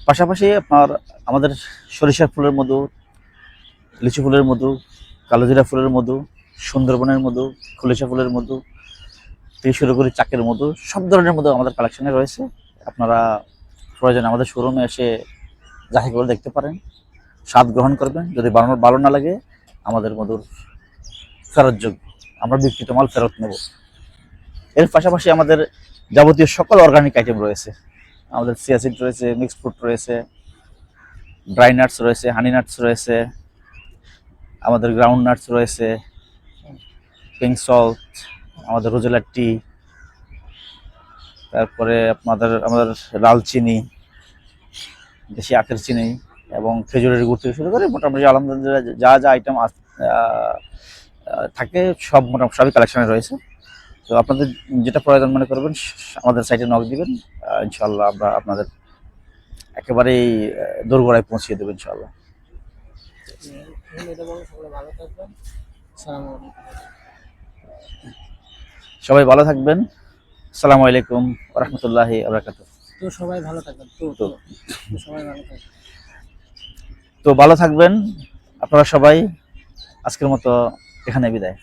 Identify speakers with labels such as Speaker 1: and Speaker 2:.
Speaker 1: পাশাপাশি আপনার আমাদের সরিষার ফুলের মধু, লিচু ফুলের মধু, কালোজিরা ফুলের মধু, সুন্দরবনের মধু, খুলিশা ফুলের মধু থেকে শুরু করে চাকের মধু, সব ধরনের মধু আমাদের কালেকশনে রয়েছে। আপনারা প্রয়োজনে আমাদের শোরুমে এসে যাচাই করে দেখতে পারেন, স্বাদ গ্রহণ করবেন। যদি বানানোর ভালো না লাগে আমাদের মধুর ফেরতযোগ্য, আমরা বিক্রিত মাল ফেরত নেব। এর পাশাপাশি আমাদের যাবতীয় সকল অর্গানিক আইটেম রয়েছে। আমাদের চিয়া সিড রয়েছে, মিক্স ফ্রুট রয়েছে, ড্রাই নাটস রয়েছে, হানি নাটস রয়েছে, আমাদের গ্রাউন্ড নাটস রয়েছে, পিঙ্ক সল্ট, আমাদের রোজেলার টি, তারপরে আমাদের লাল চিনি, দেশি আখের চিনি এবং খেজুরের গুড় থেকে শুরু করে মোটামুটি আলহামদুলিল্লাহ যা যা আইটেম থাকে সব মোটামুটি সবই কালেকশনে রয়েছে। তো আপনাদের যেটা প্রয়োজন মনে করবেন আমাদের সাইটে নক দিবেন, ইনশাল্লাহ আমরা আপনাদের একেবারেই দোরগোড়ায় পৌঁছিয়ে দেবো ইনশাল্লাহ। সবাই ভালো থাকবেন। আসসালামু আলাইকুম ওয়া রাহমাতুল্লাহি ওয়া বারাকাতুহু।
Speaker 2: তো সবাই ভালো থাকবেন। সবাই ভালো থাকবেন।
Speaker 1: তো ভালো থাকবেন আপনারা সবাই। আজকের মতো এখানে বিদায়।